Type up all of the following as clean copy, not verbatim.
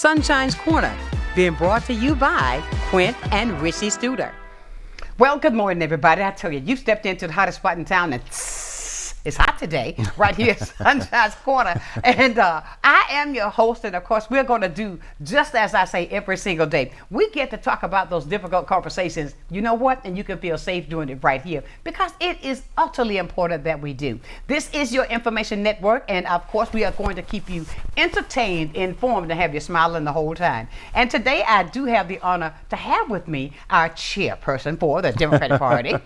Sunshine's Corner, being brought to you by Quint and Richie Studer. Well, good morning, everybody. I tell you, you stepped into the hottest spot in town, and it's hot today, right here at Sunshine's Corner. And I am your host, and of course, we're going to do just as I say every single day. We get to talk about those difficult conversations. You know what? And you can feel safe doing it right here because it is utterly important that we do. This is your information network, and of course, we are going to keep you entertained, informed, and have you smiling the whole time. And today, I do have the honor to have with me our chairperson for the Democratic Party,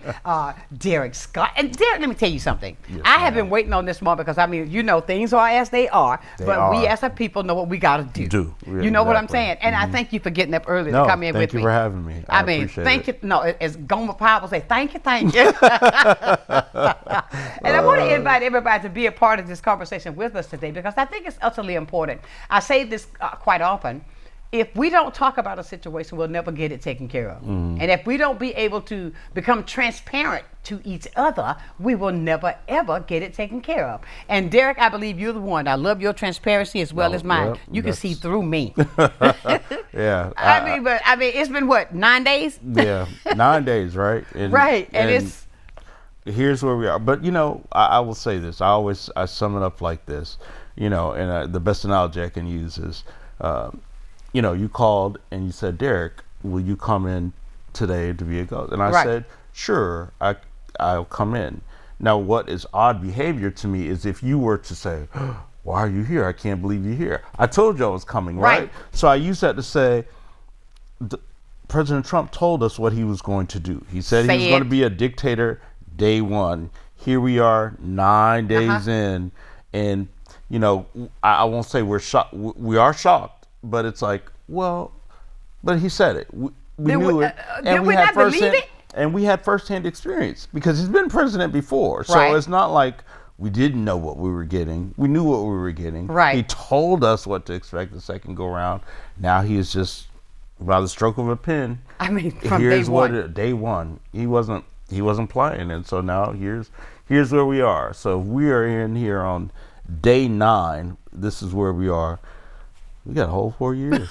Derrick Scott. And Derrick, let me tell you something. Yes, I have been waiting on this moment because, I mean, you know, things are as they are, we as a people know what we got to do. You know what I'm saying? And I thank you for getting up early to come in with me. Thank you for having me. I mean, thank you. No, as Gomer Powell say, thank you. And I want to invite everybody to be a part of this conversation with us today because I think it's utterly important. I say this quite often. If we don't talk about a situation, we'll never get it taken care of. And if we don't be able to become transparent to each other, we will never, ever get it taken care of. And Derrick, I believe you're the one. I love your transparency as well as mine. You can see through me. Yeah. I mean, it's been what, 9 days? Yeah, 9 days, right? And, right, and it's... Here's where we are. But, you know, I will say this. I sum it up like this, you know, and the best analogy I can use is... you know, you called and you said, Derrick, will you come in today to be a ghost? And I said, sure, I'll come in. Now, what is odd behavior to me is if you were to say, why are you here? I can't believe you're here. I told you I was coming, right? So I use that to say, President Trump told us what he was going to do. He said he was going to be a dictator day one. Here we are 9 days in. And, you know, I won't say we're shocked. We are shocked. But it's like, well, but he said it. We knew it, and we had firsthand experience because he's been president before. So it's not like we didn't know what we were getting. We knew what we were getting. He told us what to expect the second go round. Now he is just by the stroke of a pen. I mean, from day one, he wasn't playing, and so now here's where we are. So if we are in here on day 9. This is where we are. We got a whole 4 years.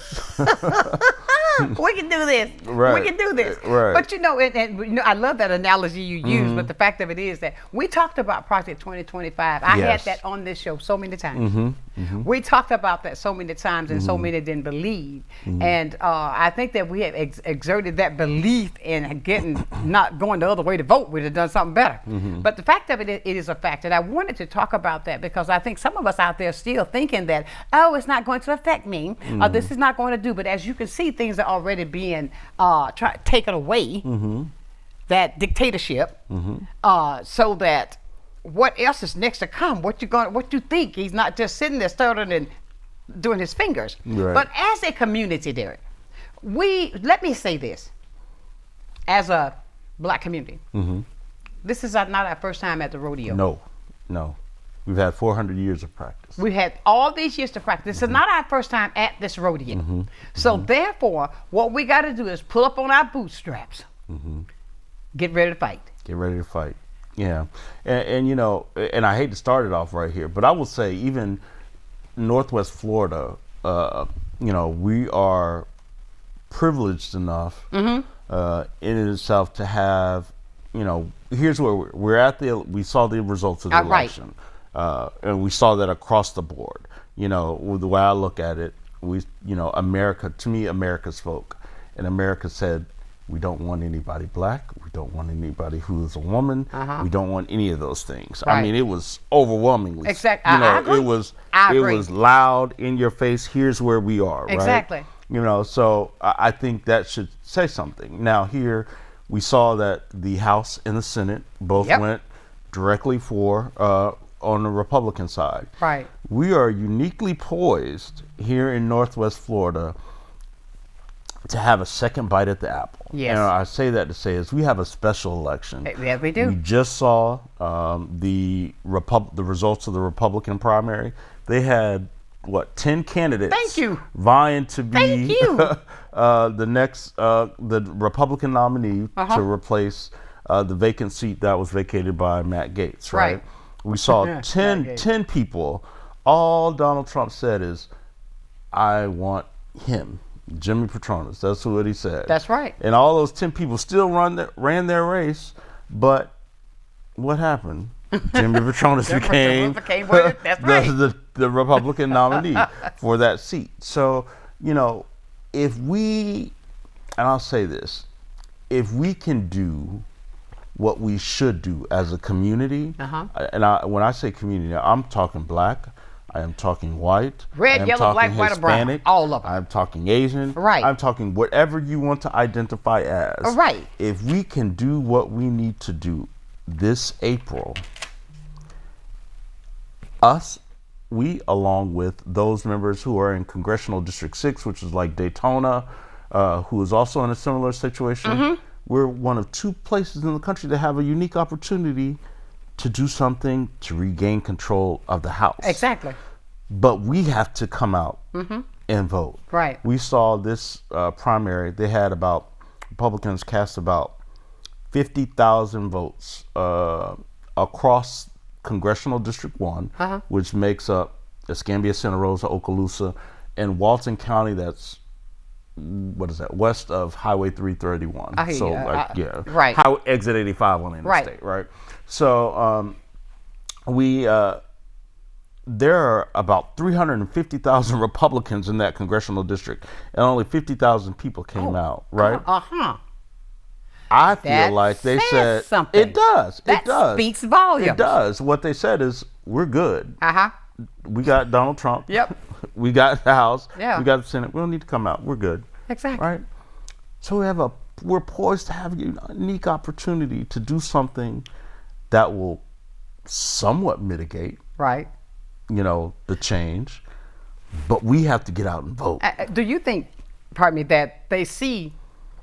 We can do this. We can do this. But you know, I love that analogy you use. But the fact of it is that we talked about Project 2025. I had that on this show so many times. We talked about that so many times, and so many didn't believe. And I think that we have exerted that belief in not going the other way to vote. We'd have done something better. But the fact of it is a fact, and I wanted to talk about that because I think some of us out there still thinking that, oh, it's not going to affect me, or this is not going to do. But as you can see, things are already being taken away, that dictatorship, so that what else is next to come? What you think? He's not just sitting there stuttering and doing his fingers. But as a community, Derrick, let me say this, as a black community, this is not our first time at the rodeo. No. We've had 400 years of practice. We've had all these years to practice. This is not our first time at this rodeo. So therefore, what we got to do is pull up on our bootstraps. Get ready to fight. Get ready to fight. Yeah. And you know, and I hate to start it off right here, but I will say even Northwest Florida, you know, we are privileged enough in itself to have, you know, here's where we're at. We saw the results of the election. And we saw that across the board. You know, the way I look at it, America, to me, America spoke. And America said, we don't want anybody black. We don't want anybody who is a woman. We don't want any of those things. I mean, it was overwhelmingly. Exactly. You know, it was loud, in your face. Here's where we are. Exactly. You know, so I think that should say something. Now here, we saw that the House and the Senate both went directly for on the Republican side. We are uniquely poised here in Northwest Florida to have a second bite at the apple. And I say that to say is we have a special election. Yes, we do. We just saw the results of the Republican primary. They had 10 candidates vying to be the next the Republican nominee to replace the vacant seat that was vacated by Matt Gaetz, right? We saw 10 people. All Donald Trump said is, I want him, Jimmy Petronas. That's what he said. That's right. And all those 10 people still ran their race, but what happened? Jimmy Petronas became That's right. the Republican nominee for that seat. So, if we, and I'll say this, if we can do what we should do as a community, and when I say community, I'm talking black, I am talking white, red, yellow, black, white, or brown, all of them. I'm talking Asian, right? I'm talking whatever you want to identify as, right? If we can do what we need to do this April, we, along with those members who are in Congressional District 6, which is like Daytona, who is also in a similar situation, we're one of 2 places in the country that have a unique opportunity to do something to regain control of the House. Exactly. But we have to come out and vote. Right. We saw this primary, they had Republicans cast about 50,000 votes across Congressional District 1, which makes up Escambia, Santa Rosa, Okaloosa, and Walton County. That's, what is that, west of Highway 331. So, right. Exit 85 on the interstate, right? So, there are about 350,000 Republicans in that congressional district, and only 50,000 people came out, right? I feel like they said something. It does. That speaks volumes. It does. What they said is, we're good. We got Donald Trump. Yep. We got the House. Yeah. We got the Senate. We don't need to come out. We're good. Exactly. Right. So we're poised to have a unique opportunity to do something that will somewhat mitigate, right, the change. But we have to get out and vote. Do you think, pardon me, that they see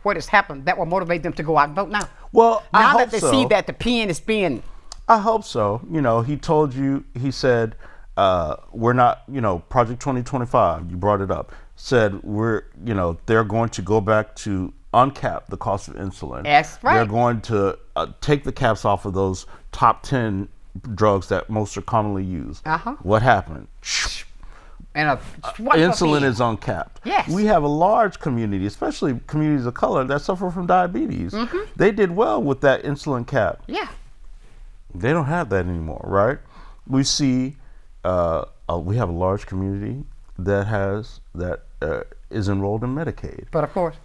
what has happened that will motivate them to go out and vote now? Well, I hope that they see that the pen is being. I hope so. He said, we're not, Project 2025, you brought it up, said they're going to go back to uncap the cost of insulin. That's right. They're going to take the caps off of those top 10 drugs that most are commonly used. What happened? And insulin is uncapped. Yes. We have a large community, especially communities of color, that suffer from diabetes. They did well with that insulin cap. Yeah. They don't have that anymore, right? We see we have a large community that is enrolled in Medicaid. But of course,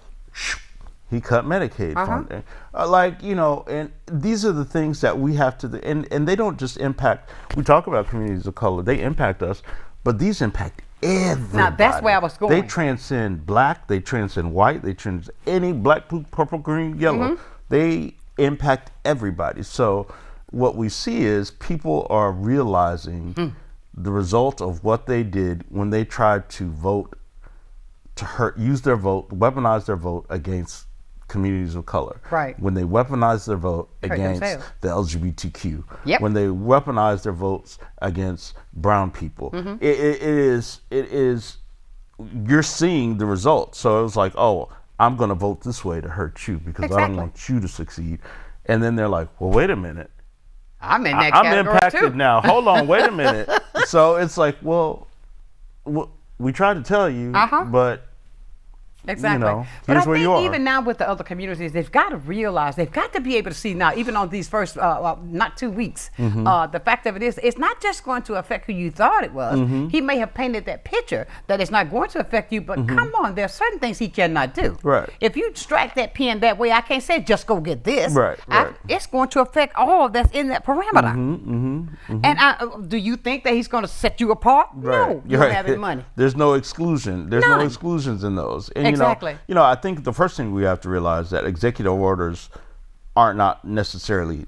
he cut Medicaid funding. And these are the things that we have to, and they don't just impact, we talk about communities of color, they impact us, but these impact everybody. Now that's where I was going. They transcend black, they transcend white, they transcend any black, blue, purple, green, yellow. They impact everybody. So what we see is people are realizing the result of what they did when they tried to vote, use their vote, weaponize their vote against communities of color. Right. When they weaponize their vote against the LGBTQ. Yep. When they weaponize their votes against brown people. It is, you're seeing the results. So it was like, oh, I'm going to vote this way to hurt you because I don't want you to succeed. And then they're like, well, wait a minute. I'm in that category impacted too. now. Hold on, wait a minute. So it's like, well, we tried to tell you, but exactly. Here's but I where think you are. even now with the other communities, they've got to realize, they've got to be able to see now, even on these first, not 2 weeks, the fact of it is, it's not just going to affect who you thought it was. He may have painted that picture that it's not going to affect you, but come on, there are certain things he cannot do. Right. If you strike that pen that way, I can't say just go get this. Right. It's going to affect all that's in that parameter. And do you think that he's going to set you apart? Right. No, you don't have any money. There's no exclusion. There's no exclusions in those. And exactly. I think the first thing we have to realize that executive orders are not necessarily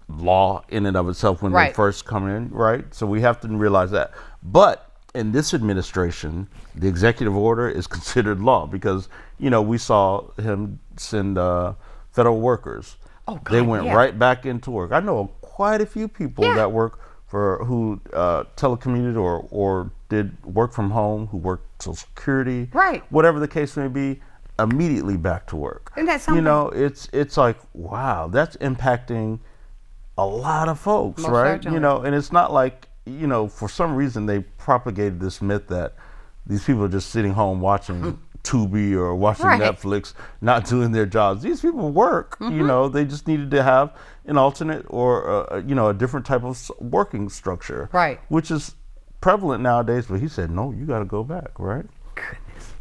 law in and of itself when they first come in, right? So we have to realize that. But in this administration, the executive order is considered law because, we saw him send federal workers. Oh, God, they went right back into work. I know quite a few people that work who telecommuted or did work from home, who worked Social Security, whatever the case may be, immediately back to work. Isn't that something? It's like, wow, that's impacting a lot of folks, Most right? certainly. And it's not like, for some reason they propagated this myth that these people are just sitting home watching Tubi or watching Netflix, not doing their jobs. These people work, you know, they just needed to have an alternate or, you know, a different type of working structure. Right. Which is prevalent nowadays, but he said, no, you got to go back, right? Goodness.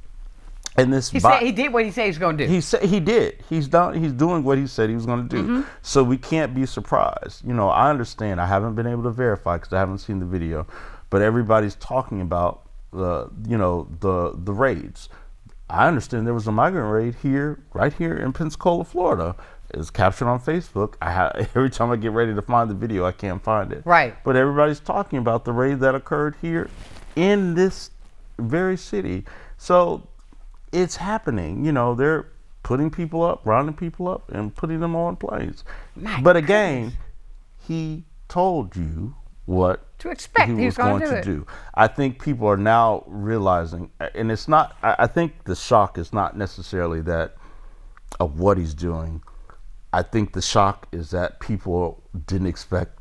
And this he did what he said he was going to do. He said he did. He's doing what he said he was going to do. So we can't be surprised. You know, I understand. I haven't been able to verify because I haven't seen the video, but everybody's talking about the raids. I understand there was a migrant raid right here in Pensacola, Florida. It's captured on Facebook. Every time I get ready to find the video, I can't find it. Right. But everybody's talking about the raid that occurred here in this very city. So it's happening. You know, they're putting people up, rounding people up, and putting them on planes. But again, he told you what to expect he was going to do. I think people are now realizing, and it's not, I think the shock is not necessarily that of what he's doing. I think the shock is that people didn't expect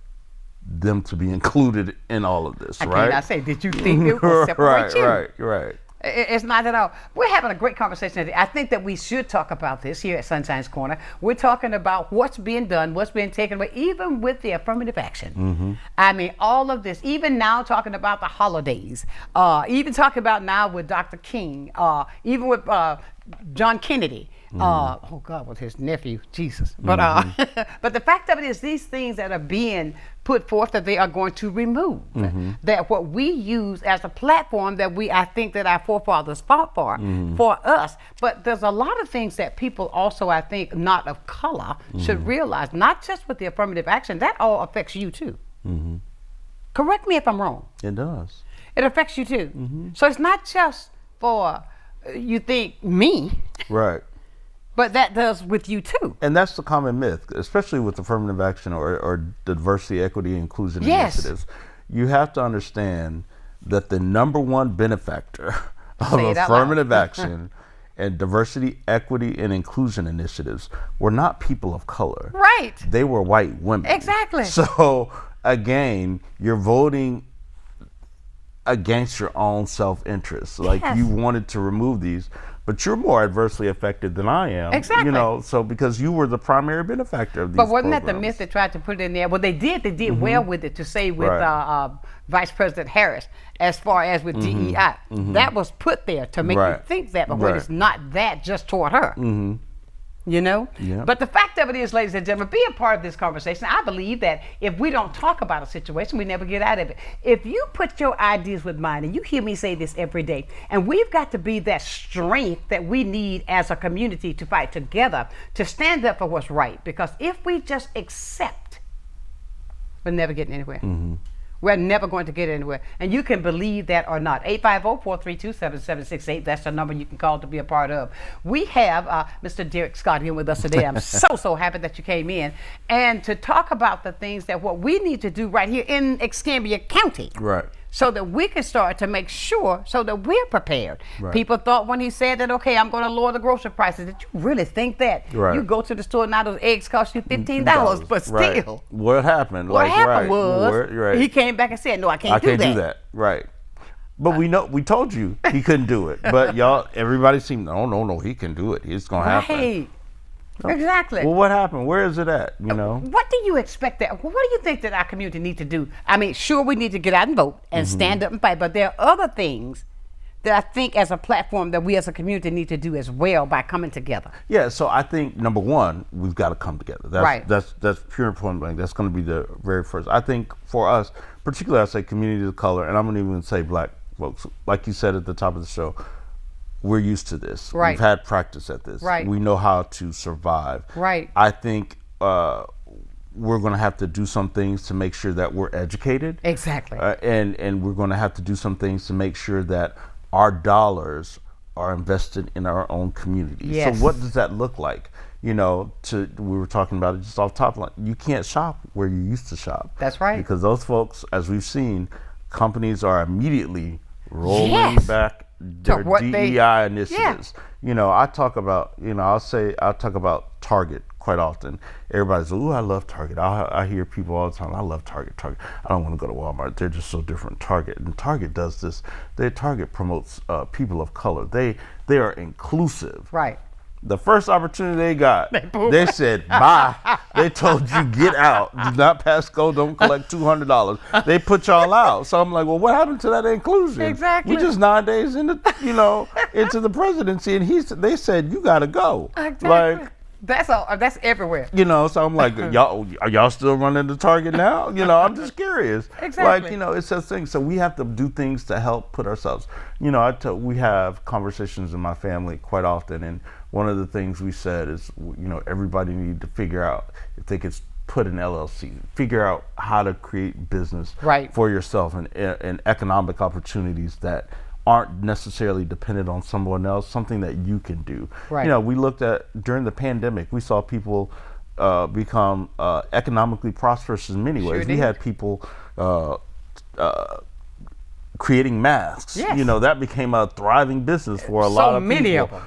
them to be included in all of this, right? I say, did you think it would separate you? Right. It's not at all. We're having a great conversation today. I think that we should talk about this here at Sunshine's Corner. We're talking about what's being done, what's being taken away, even with the affirmative action. I mean, all of this, even now talking about the holidays, even talking about now with Dr. King, even with John Kennedy. Oh God, with his nephew, Jesus. But but the fact of it is, these things that are being put forth that they are going to remove, that what we use as a platform that I think that our forefathers fought for us. But there's a lot of things that people also, I think, not of color, should realize, not just with the affirmative action, that all affects you too. Correct me if I'm wrong. It does. It affects you too. So it's not just for, you think, me. Right. But that does with you too. And that's the common myth, especially with affirmative action or diversity, equity, inclusion initiatives. You have to understand that the number one benefactor of affirmative action and diversity, equity, and inclusion initiatives were not people of color. Right. They were white women. Exactly. So again, you're voting against your own self-interest. Like you wanted to remove these, but you're more adversely affected than I am. Exactly. You know, so because you were the primary benefactor of these But wasn't programs. that the myth that tried to put it in there? Well, they did well with it, to say with Vice President Harris, as far as with DEI. That was put there to make you think that, but when it's not that just toward her. You know? But the fact of it is, ladies and gentlemen, be a part of this conversation. I believe that if we don't talk about a situation, we never get out of it. If you put your ideas with mine, and you hear me say this every day, and we've got to be that strength that we need as a community to fight together, to stand up for what's right. Because if we just accept, we're never getting anywhere. We're never going to get anywhere. And you can believe that or not. 850-432-7768. That's the number you can call to be a part of. We have Mr. Derrick Scott here with us today. I'm so happy that you came in. And to talk about the things that what we need to do right here in Escambia County. Right. So that we can start to make sure so that we're prepared. People thought when he said that, okay, I'm going to lower the grocery prices. Did you really think that? You go to the store now, those eggs cost you $15, but still. What happened? What happened was he came back and said, no, I can't do that. Right. But we told you he couldn't do it. But everybody seemed, no, he can do it. It's going to happen. Exactly. Well, what happened? Where is it at? You know. What do you expect that? What do you think that our community needs to do? I mean, sure, we need to get out and vote and stand up and fight, but there are other things that I think as a platform that we as a community need to do as well by coming together. Yeah. So I think number one, we've got to come together. That's pure point blank. That's going to be the very first. I think for us, particularly, I say community of color, and I'm going to even say Black folks. Like you said at the top of the show, we're used to this. We've had practice at this. We know how to survive. I think we're going to have to do some things to make sure that we're educated. Exactly. And we're going to have to do some things to make sure that our dollars are invested in our own community. So what does that look like? You know, we were talking about it just off top line. You can't shop where you used to shop. That's right. Because those folks, as we've seen, companies are immediately rolling back their DEI initiatives. You know, I talk about, I'll talk about Target quite often. Everybody's, "Ooh, I love Target." I hear people all the time, "I love Target. Target. I don't want to go to Walmart. They're just so different." Target, and Target does this. Target promotes people of color. They are inclusive. Right. The first opportunity they got, they said, "Bye." They told you, "Get out. Do not pass go. Don't collect $200." They put y'all out. So I'm like, well, what happened to that inclusion? Exactly. We just 9 days into the presidency, and they said, "You got to go." Exactly. Like, that's everywhere. So I'm like, are y'all still running the Target now? I'm just curious. Exactly. Like, it's a thing. So we have to do things to help put ourselves. We have conversations in my family quite often, and one of the things we said is, everybody need to figure out if they could put an LLC, figure out how to create business for yourself and economic opportunities that aren't necessarily dependent on someone else, something that you can do. Right. We looked at, during the pandemic, we saw people become economically prosperous in many ways. We had people creating masks. Yes. That became a thriving business for a lot of people. So many of them.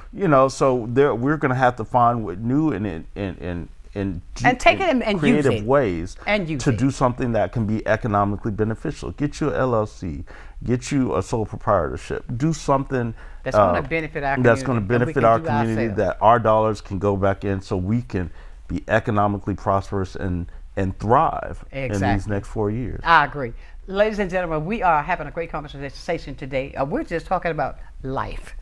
So we're going to have to find new and take it and creative use it. ways and to do something that can be economically beneficial. Get you an LLC, get you a sole proprietorship, do something that's going to benefit our community. That's going to benefit our community, that our dollars can go back in so we can be economically prosperous and thrive in these next 4 years. I agree. Ladies and gentlemen, we are having a great conversation today. We're just talking about life.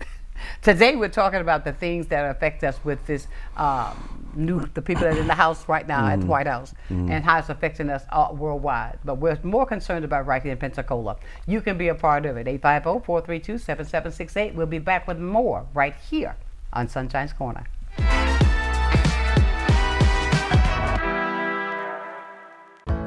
Today we're talking about the things that affect us with this the people that are in the house right now at the White House, and how it's affecting us worldwide. But we're more concerned about right here in Pensacola. You can be a part of it. 850-432-7768. We'll be back with more right here on Sunshine's Corner.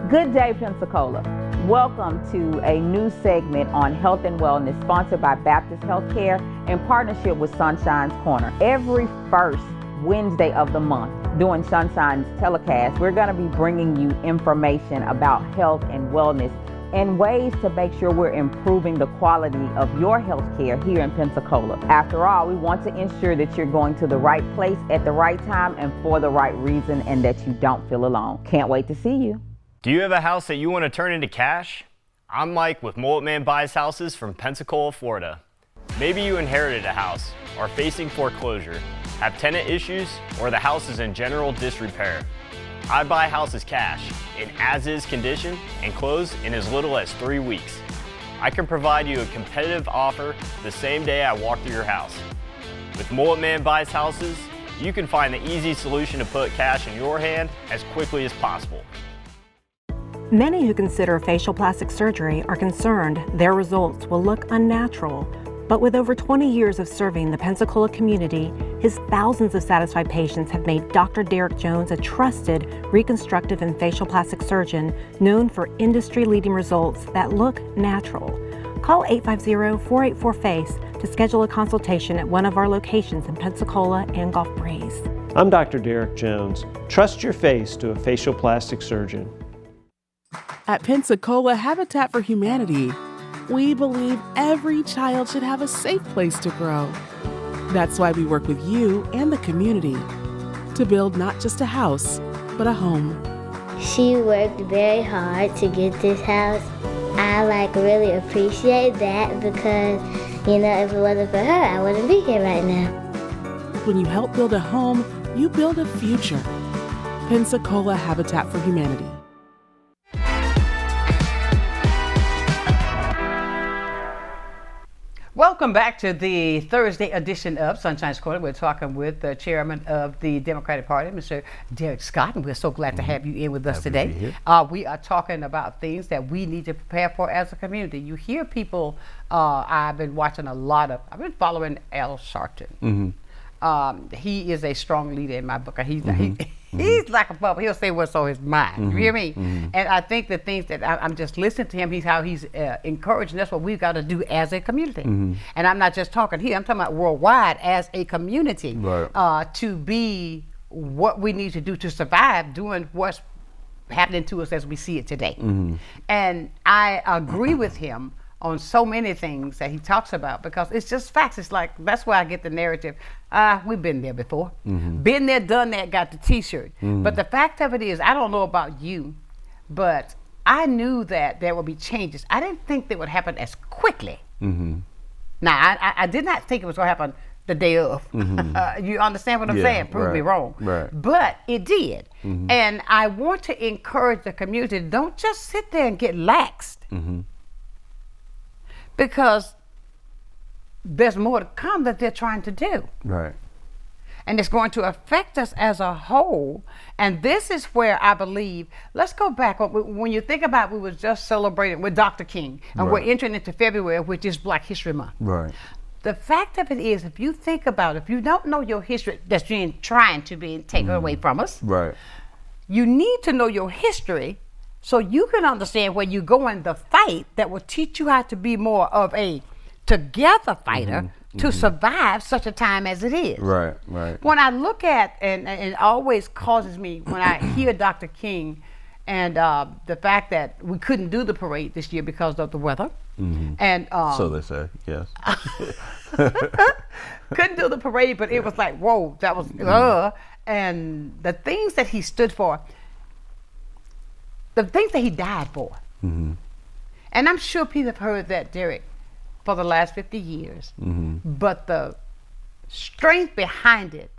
Good day, Pensacola. Welcome to a new segment on health and wellness sponsored by Baptist Healthcare in partnership with Sunshine's Corner. Every first Wednesday of the month during Sunshine's telecast, we're going to be bringing you information about health and wellness and ways to make sure we're improving the quality of your health care here in Pensacola. After all, we want to ensure that you're going to the right place at the right time and for the right reason, and that you don't feel alone. Can't wait to see you. Do you have a house that you want to turn into cash? I'm Mike with Mullet Man Buys Houses from Pensacola, Florida. Maybe you inherited a house, are facing foreclosure, have tenant issues, or the house is in general disrepair. I buy houses cash, in as-is condition, and close in as little as 3 weeks. I can provide you a competitive offer the same day I walk through your house. With Mullet Man Buys Houses, you can find the easy solution to put cash in your hand as quickly as possible. Many who consider facial plastic surgery are concerned their results will look unnatural. But with over 20 years of serving the Pensacola community, his thousands of satisfied patients have made Dr. Derrick Jones a trusted reconstructive and facial plastic surgeon known for industry-leading results that look natural. Call 850-484-FACE to schedule a consultation at one of our locations in Pensacola and Gulf Breeze. I'm Dr. Derrick Jones. Trust your face to a facial plastic surgeon. At Pensacola Habitat for Humanity, we believe every child should have a safe place to grow. That's why we work with you and the community to build not just a house, but a home. She worked very hard to get this house. I really appreciate that because, if it wasn't for her, I wouldn't be here right now. When you help build a home, you build a future. Pensacola Habitat for Humanity. Welcome back to the Thursday edition of Sunshine's Corner. We're talking with the chairman of the Democratic Party, Mr. Derrick Scott, and we're so glad to have you in with us today. We are talking about things that we need to prepare for as a community. You hear people, I've been following Al Sharpton. He is a strong leader in my book. He's like a bubble. He'll say what's on his mind. You hear me? And I think the things that I'm just listening to him, how he's encouraging. That's what we've got to do as a community. And I'm not just talking here. I'm talking about worldwide as a community to be what we need to do to survive doing what's happening to us as we see it today. And I agree with him on so many things that he talks about, because it's just facts. It's like, that's where I get the narrative. We've been there before. Been there, done that, got the t-shirt. But the fact of it is, I don't know about you, but I knew that there would be changes. I didn't think they would happen as quickly. Now, I did not think it was going to happen the day of. You understand what I'm saying? Prove me wrong. But it did. And I want to encourage the community, don't just sit there and get laxed. Because there's more to come that they're trying to do. And it's going to affect us as a whole. And this is where I believe, let's go back. When you think about, we were just celebrating with Dr. King, and we're entering into February, which is Black History Month. The fact of it is, if you think about it, if you don't know your history that's being trying to be taken away from us, you need to know your history so you can understand where you go in the fight that will teach you how to be more of a together fighter to survive such a time as it is. When I look at, and it always causes me when I hear Dr. King and the fact that we couldn't do the parade this year because of the weather. And so they say, yes. Couldn't do the parade, but it was like, whoa, that was, and the things that he stood for, the things that he died for. And I'm sure people have heard that, Derrick, for the last 50 years. But the strength behind it,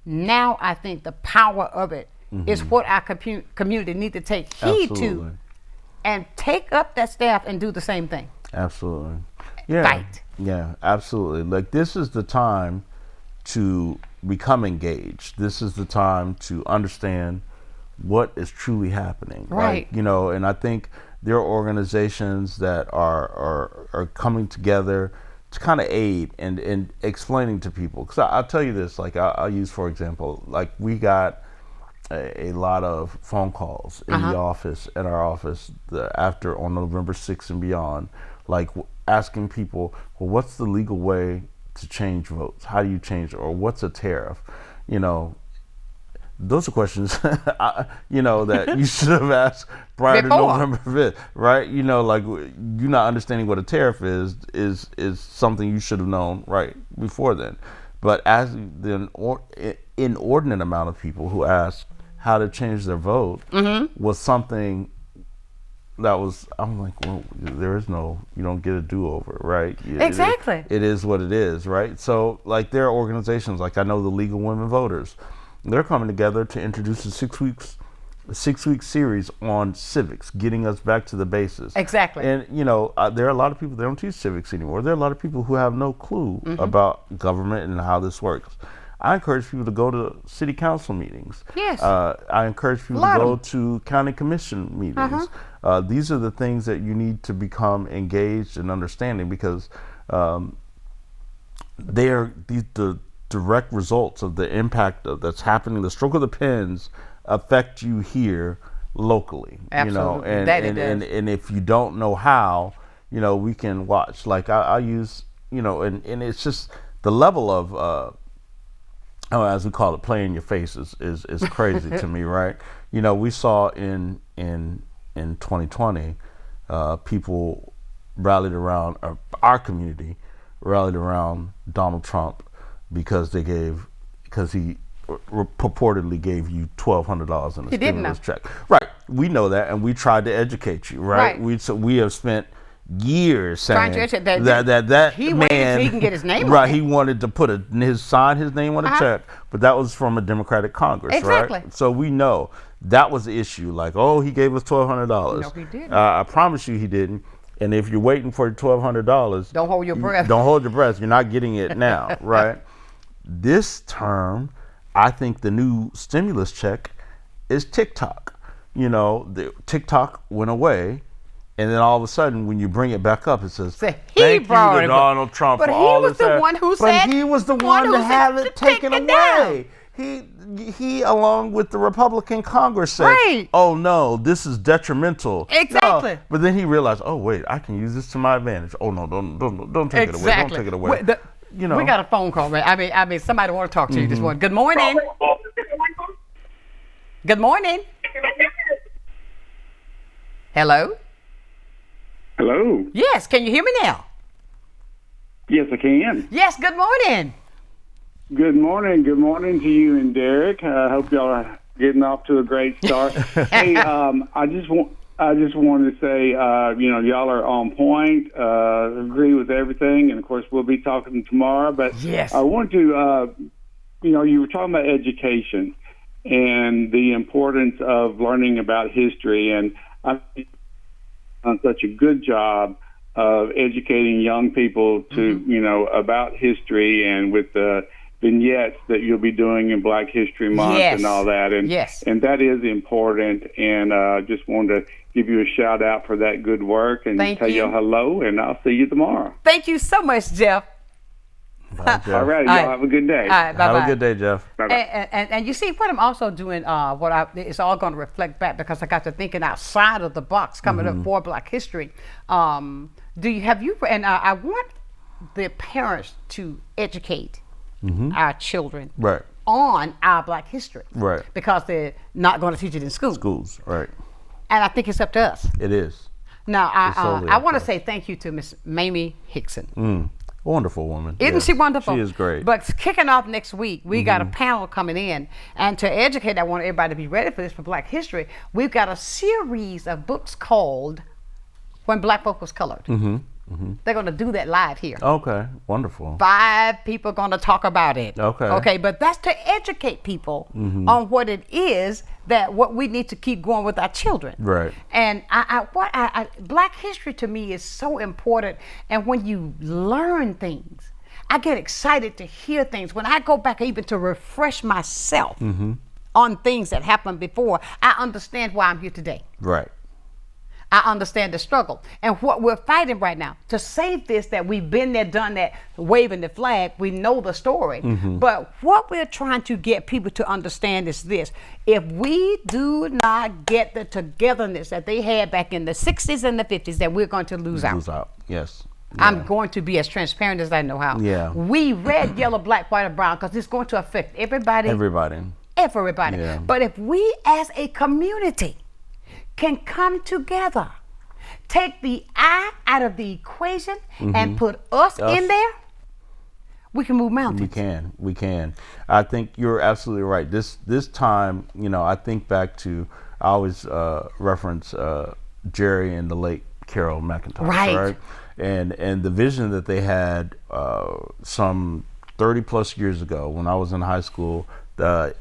now I think the power of it is what our community need to take heed to and take up that staff and do the same thing. Fight. Absolutely. Like, this is the time to become engaged. This is the time to understand what is truly happening. Like, you know, and I think there are organizations that are coming together to kind of aid and explaining to people. Because I'll tell you this, like, I'll use, for example, like, we got a lot of phone calls in the office, at our office, after on November 6th and beyond, like, asking people, well, what's the legal way to change votes? How do you change it? Or what's a tariff? You know, those are questions, you know, that you should have asked prior to November 5th, right? You know, like, you not understanding what a tariff is something you should have known right before then. But as the inordinate amount of people who asked how to change their vote was something that was, I'm like, well, there is no, you don't get a do-over, right? Exactly. It is what it is, right? So, like, there are organizations, like, I know the League of Women Voters, they're coming together to introduce a six-week series on civics, getting us back to the bases. Exactly. And, you know, there are a lot of people that don't teach civics anymore. There are a lot of people who have no clue about government and how this works. I encourage people to go to city council meetings. Yes. I encourage people to go to county commission meetings. These are the things that you need to become engaged and understanding, because they are the direct results of the impact that's happening. The stroke of the pens affect you here locally. Absolutely. You know, and if you don't know how, you know, we can watch. Like, I use, you know, and it's just the level of as we call it, play in your face is crazy to me, right? You know, we saw in 2020, people rallied around, our community rallied around Donald Trump because he purportedly gave you $1,200 in a stimulus check. Right. We know that, and we tried to educate you, right? We have spent years saying that he man, so he can get his name right, on it. he wanted to sign his name on a check, but that was from a Democratic Congress, right? So we know that was the issue. Like, oh, he gave us $1,200. No, he didn't. I promise you he didn't. And if you're waiting for $1,200, don't hold your breath. Don't hold your breath. You're not getting it now, right? This term, I think the new stimulus check is TikTok. You know, TikTok went away. And then all of a sudden, when you bring it back up, it says, thank you to Donald Trump for all this. But he was the one who said, but he was the one to have it taken away. He, along with the Republican Congress, said, oh no, this is detrimental. Exactly. No. But then he realized, oh wait, I can use this to my advantage. Oh no, don't take it away. Don't take it away. You know, we got a phone call, man. I mean, somebody want to talk to you this morning. Good morning. Good morning. Hello. Hello. Yes, can you hear me now? Yes, I can. Yes, good morning. Good morning. Good morning to you and Derrick. I hope y'all are getting off to a great start. Hey, I just wanted to say, y'all are on point. Agree with everything, and of course, we'll be talking tomorrow. But yes, I want to, you were talking about education and the importance of learning about history, and I've done such a good job of educating young people to, about history, and with the vignettes that you'll be doing in Black History Month and all that. And and that is important. And just wanted to give you a shout out for that good work and tell you hello, and I'll see you tomorrow. Thank you so much, Jeff. Bye, Jeff. All right, y'all have a good day. All right, bye-bye. Have a good day, Jeff. And you see what I'm also doing, it's all going to reflect back, because I got to thinking outside of the box coming up for Black History. I want the parents to educate our children on our Black history, because they're not going to teach it in schools, right? And I think it's up to us. It is. Now, I want to say thank you to Miss Mamie Hickson. Wonderful woman. Isn't she wonderful? She is great. But kicking off next week, we got a panel coming in. And to educate, I want everybody to be ready for this for Black history. We've got a series of books called When Black Folk Was Colored. They're going to do that live here. Okay, wonderful. 5 people going to talk about it. Okay, but that's to educate people on what it is what we need to keep going with our children. Right. And Black history to me is so important. And when you learn things, I get excited to hear things. When I go back even to refresh myself on things that happened before, I understand why I'm here today. Right. I understand the struggle and what we're fighting right now to save this, that we've been there, done that, waving the flag. We know the story. But what we're trying to get people to understand is this: if we do not get the togetherness that they had back in the 60s and the 50s, that we're going to lose out. Yes. I'm going to be as transparent as I know how. Yeah. We red, yellow, black, white, and brown, because it's going to affect everybody. Everybody. Yeah. But if we as a community can come together, take the I out of the equation and put us in there, we can move mountains. We can. I think you're absolutely right. This time, I think back to, I always reference Jerry and the late Carol McIntosh, right? And the vision that they had some 30 plus years ago when I was in high school.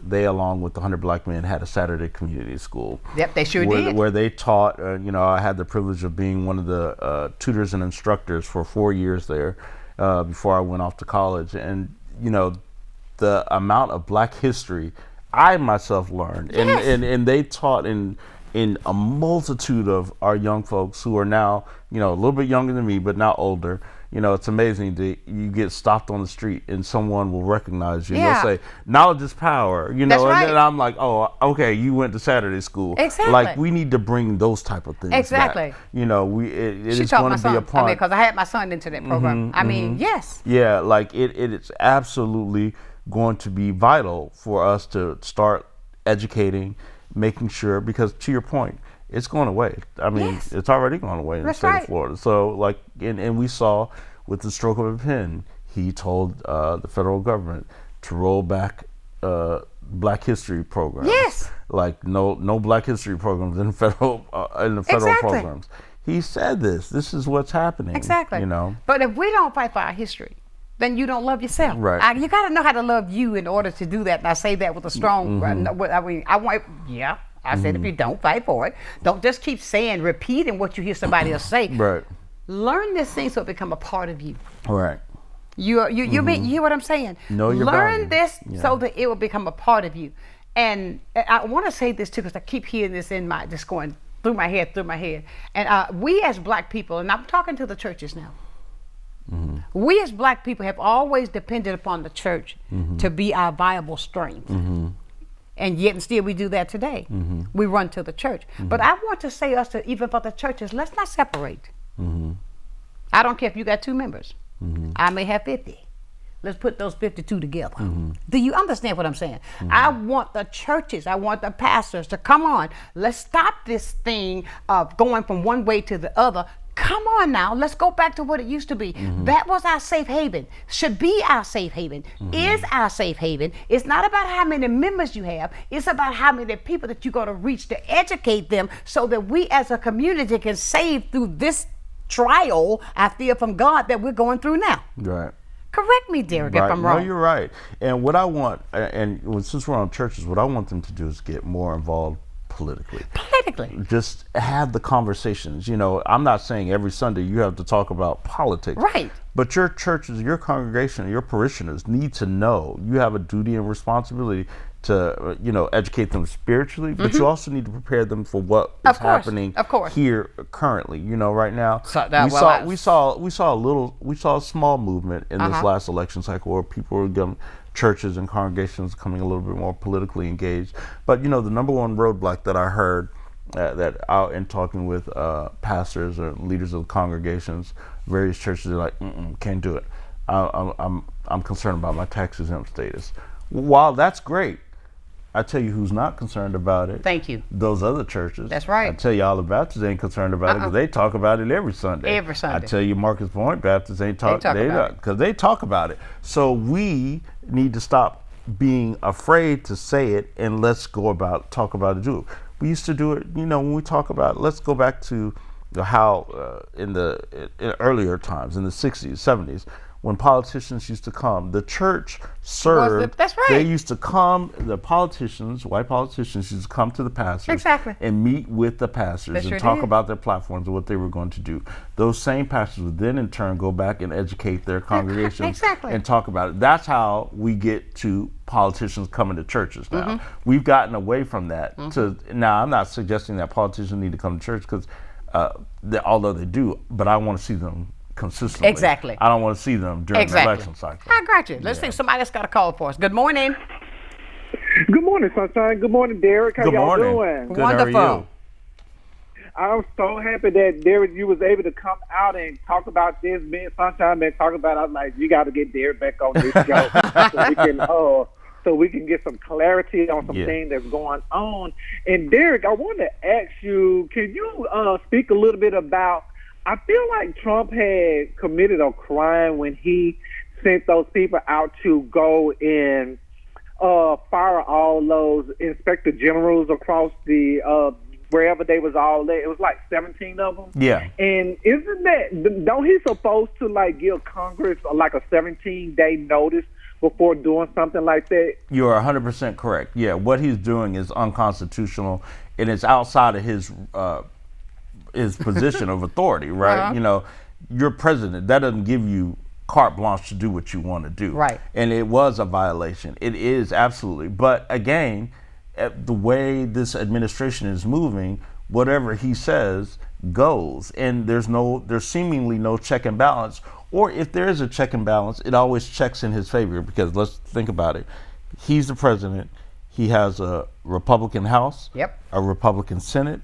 They, along with the 100 Black Men, had a Saturday community school. Yep, they sure did. Where they taught, I had the privilege of being one of the tutors and instructors for 4 years there before I went off to college. And, the amount of Black history I myself learned. And they taught in a multitude of our young folks who are now, a little bit younger than me, but now older. It's amazing that you get stopped on the street and someone will recognize you. And they'll say, knowledge is power, That's right. And then I'm like, oh, okay, you went to Saturday school. Exactly. Like, we need to bring those type of things Exactly. back. It is going to be a part. Because I had my son into that program. Yes. Yeah, like it is absolutely going to be vital for us to start educating, making sure, because to your point, it's going away. It's already gone away in the state of Florida. So, and we saw with the stroke of a pen, he told the federal government to roll back Black history programs. Yes. Like no Black history programs in the federal programs. He said this. This is what's happening. Exactly. But if we don't fight for our history, then you don't love yourself. Right. You got to know how to love you in order to do that. And I say that with a strong. I said, if you don't fight for it, don't just keep repeating what you hear somebody else say. Right. Learn this thing so it become a part of you. Right. You hear what I'm saying? Know your Learn value. this so that it will become a part of you. And I want to say this too, because I keep hearing this just going through my head. And we as Black people, and I'm talking to the churches now. We as Black people have always depended upon the church to be our viable strength. And yet and still we do that today. We run to the church. But I want to say even for the churches, let's not separate. I don't care if you got 2 members. I may have 50. Let's put those 52 together. Do you understand what I'm saying? I want the churches, I want the pastors to come on. Let's stop this thing of going from one way to the other. Come on now, let's go back to what it used to be. That was our safe haven, should be our safe haven, is our safe haven. It's not about how many members you have, it's about how many people that you're going to reach to educate them so that we as a community can save through this trial, I feel from God, that we're going through now. Right. Correct me, Derrick, if I'm wrong. No, you're right. And what I want, since we're on churches, what I want them to do is get more involved politically. Just have the conversations. I'm not saying every Sunday you have to talk about politics. Right. But your churches, your congregation, your parishioners need to know you have a duty and responsibility to, educate them spiritually, but you also need to prepare them for what is happening here currently. Right now, we saw a small movement in this last election cycle where people were getting churches and congregations coming a little bit more politically engaged. But the number one roadblock that I heard that out in talking with pastors or leaders of congregations, various churches, are like, can't do it. I'm concerned about my tax exempt status. While that's great, I tell you who's not concerned about it. Thank you. Those other churches. That's right. I tell you, all the Baptists ain't concerned about it because they talk about it every Sunday. Every Sunday. I tell you, Marcus Point Baptists ain't talk about it because they talk about it. So we need to stop being afraid to say it and let's talk about it. Do it. We used to do it. When we talk about it, let's go back to how in earlier times in the 60s, 70s. When politicians used to come, the church served. That's right. They used to come. The politicians, white politicians, used to come to the pastors and meet with the pastors and talk about their platforms and what they were going to do. Those same pastors would then, in turn, go back and educate their congregations and talk about it. That's how we get to politicians coming to churches now. We've gotten away from that. Now, I'm not suggesting that politicians need to come to church because, although they do, but I want to see them consistently. Exactly. I don't want to see them during the election cycle. I got you. Let's see. Somebody else got a call for us. Good morning. Good morning, Sonshine. Good morning, Derrick. How y'all doing? Good. Wonderful. How are you? I'm so happy that Derrick, you was able to come out and talk about this. Me and Sonshine been talking about it. I was like, you got to get Derrick back on this show so we can get some clarity on some things that's going on. And Derrick, I want to ask you, can you speak a little bit about, I feel like Trump had committed a crime when he sent those people out to go and fire all those inspector generals across the wherever they was all at. It was like 17 of them. Yeah. And don't he supposed to give Congress like a 17-day notice before doing something like that? You are 100% correct. Yeah, what he's doing is unconstitutional, and it's outside of his position of authority, right? You're president. That doesn't give you carte blanche to do what you want to do. Right. And it was a violation. It is, absolutely. But again, the way this administration is moving, whatever he says goes. And there's seemingly no check and balance. Or if there is a check and balance, it always checks in his favor, because let's think about it. He's the president. He has a Republican House, a Republican Senate,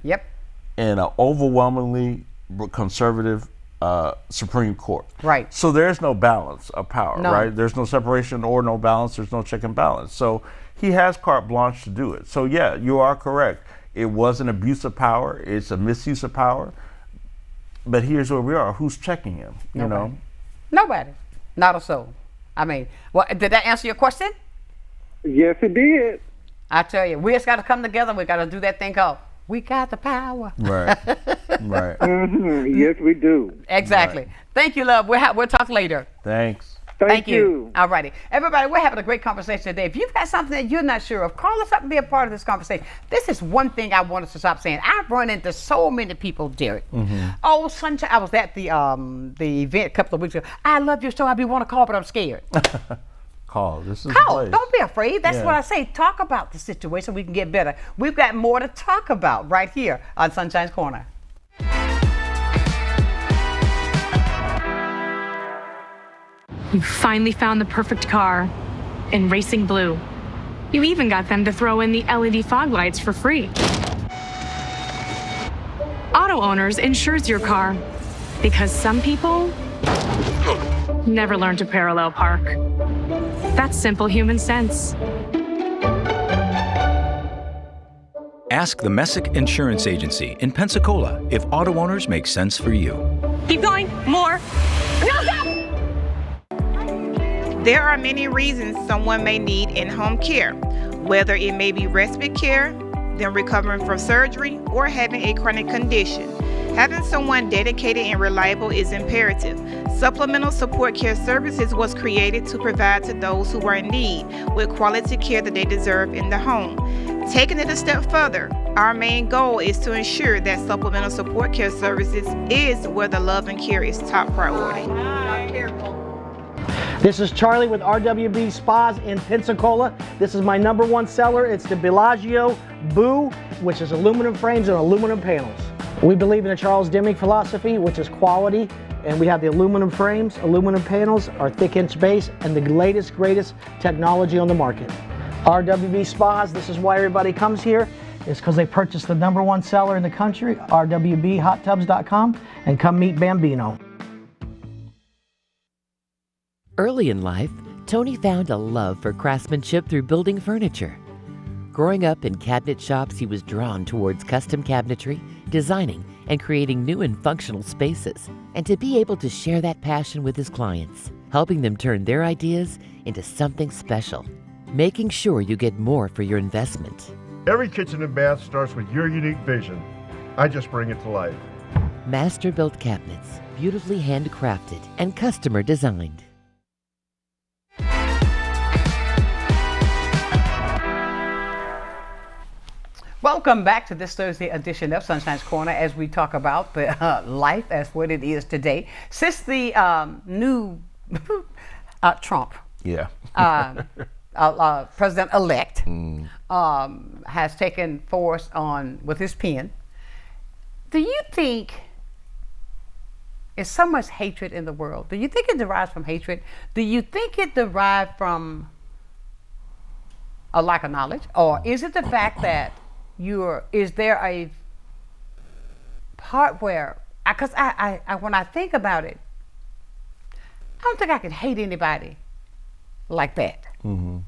and an overwhelmingly conservative Supreme Court. Right. So there's no balance of power, right? There's no separation or no balance. There's no check and balance. So he has carte blanche to do it. So yeah, you are correct. It was an abuse of power. It's a misuse of power. But here's where we are. Who's checking him? You know? Nobody. Not a soul. I mean, did that answer your question? Yes, it did. I tell you, we just got to come together. We got to do that thing called "We Got the Power." Right. Right. Yes, we do. Exactly. Right. Thank you, love. We'll talk later. Thanks. Thank you. All righty. Everybody, we're having a great conversation today. If you've got something that you're not sure of, call us up and be a part of this conversation. This is one thing I want us to stop saying. I've run into so many people, Derrick. Oh, Sonshine, I was at the event a couple of weeks ago. I love your show. I want to call, but I'm scared. Call. This is Call. the place. Don't be afraid. That's what I say. Talk about the situation. We can get better. We've got more to talk about right here on Sonshine's Corner. You finally found the perfect car in racing blue. You even got them to throw in the LED fog lights for free. Auto Owners insures your car because some people never learn to parallel park. That's simple human sense. Ask the Messick Insurance Agency in Pensacola if Auto Owners make sense for you. Keep going. More. No, stop! There are many reasons someone may need in-home care, whether it may be respite care, them recovering from surgery, or having a chronic condition. Having someone dedicated and reliable is imperative. Supplemental Support Care Services was created to provide to those who are in need with quality care that they deserve in the home. Taking it a step further, our main goal is to ensure that Supplemental Support Care Services is where the love and care is top priority. This is Charlie with RWB Spas in Pensacola. This is my #1 seller. It's the Bellagio Boo, which is aluminum frames and aluminum panels. We believe in the Charles Deming philosophy, which is quality, and we have the aluminum frames, aluminum panels, our thick inch base, and the latest, greatest technology on the market. RWB Spas, this is why everybody comes here. It's because they purchased the #1 seller in the country, rwbhottubs.com, and come meet Bambino. Early in life, Tony found a love for craftsmanship through building furniture. Growing up in cabinet shops, he was drawn towards custom cabinetry, designing, and creating new and functional spaces, and to be able to share that passion with his clients, helping them turn their ideas into something special, making sure you get more for your investment. Every kitchen and bath starts with your unique vision. I just bring it to life. Master-built cabinets, beautifully handcrafted and customer designed. Welcome back to this Thursday edition of Sunshine's Corner as we talk about the life as what it is today. Since the new Trump, president-elect, has taken force on with his pen, do you think there's so much hatred in the world? Do you think it derives from hatred? Do you think it derived from a lack of knowledge? Or is it the fact that is there a part where, because I when I think about it, I don't think I could hate anybody like that. Mm-hmm.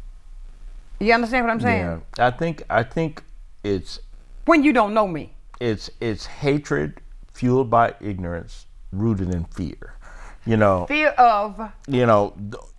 You understand what I'm saying? Yeah, I think it's when you don't know me. It's hatred fueled by ignorance, rooted in fear. Fear of.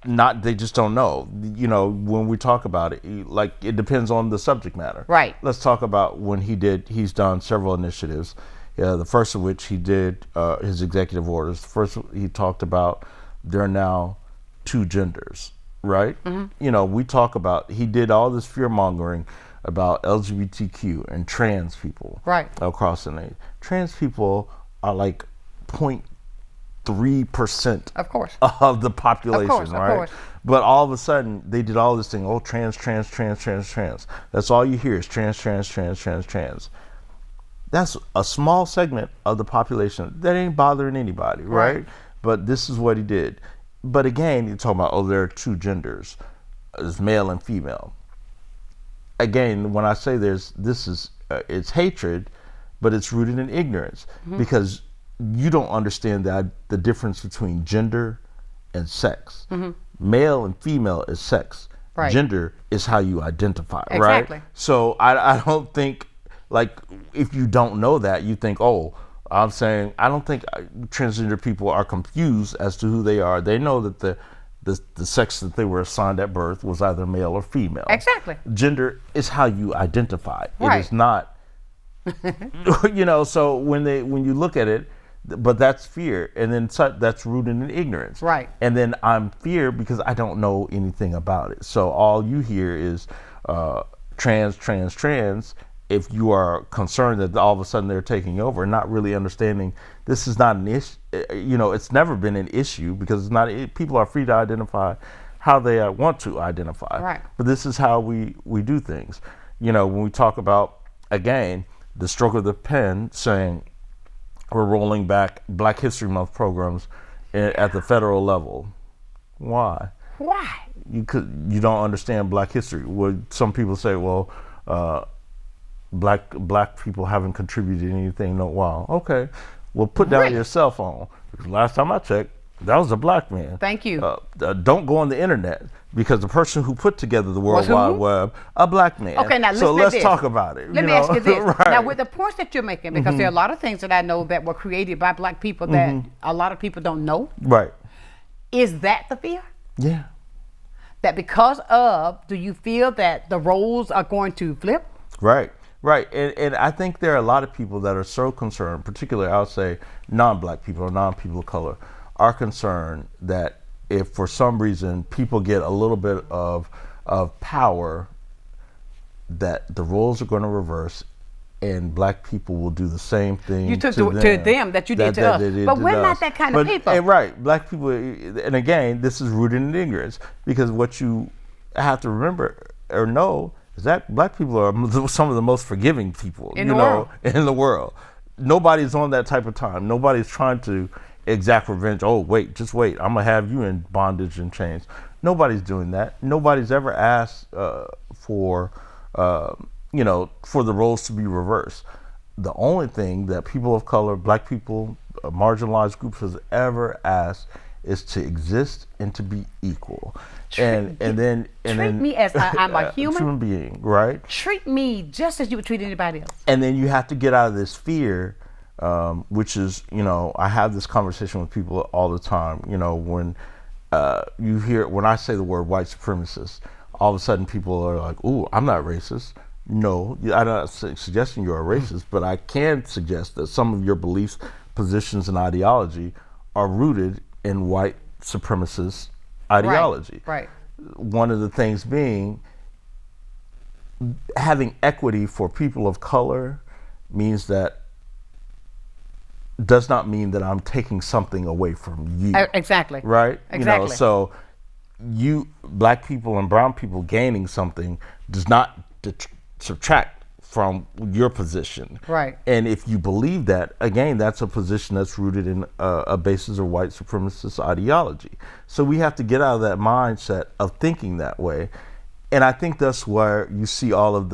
Not they just don't know. When we talk about it, like it depends on the subject matter. Right. Let's talk about when he's done several initiatives. The first of which he did his executive orders. First, he talked about there are now 2 genders, right? Mm-hmm. We talk about, he did all this fear mongering about LGBTQ and trans people across the nation. Trans people are like 0.3% of the population, right? Of course. But all of a sudden, they did all this thing, trans. That's all you hear is trans. That's a small segment of the population that ain't bothering anybody, right? But this is what he did. But again, you're talking about, there are 2 genders, there's male and female. Again, when I say it's hatred, but it's rooted in ignorance, because you don't understand the difference between gender and sex. Mm-hmm. Male and female is sex. Right. Gender is how you identify, right? So I don't think, like, if you don't know that, you think, I'm saying, I don't think transgender people are confused as to who they are. They know that the sex that they were assigned at birth was either male or female. Exactly. Gender is how you identify. Right. It is not, so when you look at it, but that's fear, and then that's rooted in ignorance. Right. And then I'm fear because I don't know anything about it. So all you hear is trans. If you are concerned that all of a sudden they're taking over, not really understanding this is not an issue. It's never been an issue because it's not. People are free to identify how they want to identify. Right. But this is how we do things. When we talk about, again, the stroke of the pen saying we're rolling back Black History Month programs at the federal level. Why? You don't understand Black history. Some people say, black people haven't contributed anything in a while. Okay, well, put down your cell phone. Because last time I checked, That was a black man. Thank you. Don't go on the internet, because the person who put together the World Wide Web, a black man. Okay, now so let's talk about it. Let me ask you this. Right. Now, with the points that you're making, because there are a lot of things that I know that were created by black people that a lot of people don't know. Right. Is that the fear? Yeah. That because of, do you feel that the roles are going to flip? Right. Right. And I think there are a lot of people that are so concerned, particularly I would say non-black people or non-people of color, are concerned that if for some reason people get a little bit of power, that the roles are going to reverse and black people will do the same thing to them that you did to us. But we're not that kind of people. And right, black people, and again, this is rooted in ignorance, because what you have to remember or know is that black people are some of the most forgiving people in the world. Nobody's on that type of time. Nobody's trying to exact revenge. Oh, wait, just wait. I'm going to have you in bondage and chains. Nobody's doing that. Nobody's ever asked for the roles to be reversed. The only thing that people of color, black people, marginalized groups has ever asked is to exist and to be equal. And then treat me as I'm a human being, right? Treat me just as you would treat anybody else. And then you have to get out of this fear, which is, I have this conversation with people all the time. When when I say the word white supremacist, all of a sudden people are like, "Ooh, I'm not racist." No, I'm not suggesting you're a racist, but I can suggest that some of your beliefs, positions, and ideology are rooted in white supremacist ideology. Right. One of the things being having equity for people of color does not mean that I'm taking something away from you. Exactly. Right? Exactly. So you, black people and brown people, gaining something does not subtract from your position. Right. And if you believe that, again, that's a position that's rooted in a basis of white supremacist ideology. So we have to get out of that mindset of thinking that way. And I think that's where you see all of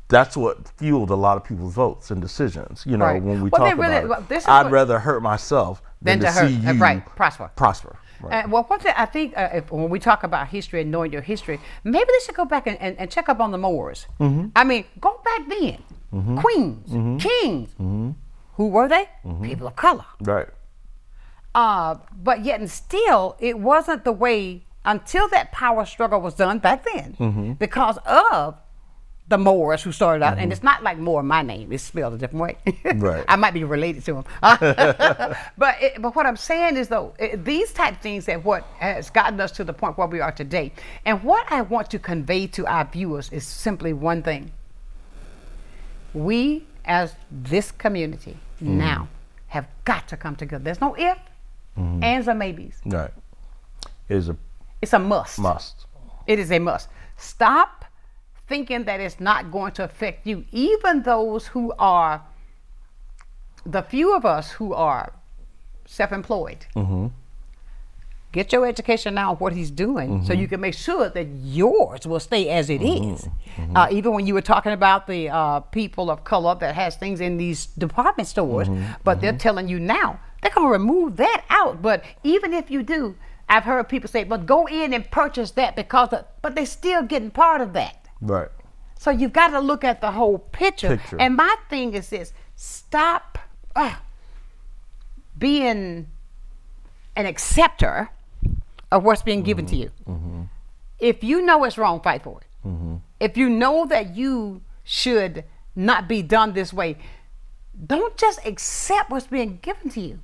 that's what fueled a lot of people's votes and decisions. Right. When we talk about it, I'd rather hurt myself than to see you prosper. Right. I think when we talk about history and knowing your history, maybe they should go back and check up on the Moors. I mean, go back then. Queens, kings. Who were they? People of color. Right. But yet and still, it wasn't the way until that power struggle was done back then because of the Moors who started out, and it's not like Moore, my name, it's spelled a different way. Right. I might be related to him. But what I'm saying is, though, these type of things that what has gotten us to the point where we are today. And what I want to convey to our viewers is simply one thing. We, as this community, now have got to come together. There's no if, ands, or maybes. Right. It's a must. It is a must. Stop thinking that it's not going to affect you. Even those who are, the few of us who are self-employed, get your education now on what he's doing so you can make sure that yours will stay as it is. Even when you were talking about the people of color that has things in these department stores, but they're telling you now, they're going to remove that out. But even if you do, I've heard people say, but go in and purchase that but they're still getting part of that. Right. So you've got to look at the whole picture. And my thing is this: stop being an acceptor of what's being given to you. If you know it's wrong, fight for it. If you know that you should not be done this way, don't just accept what's being given to you.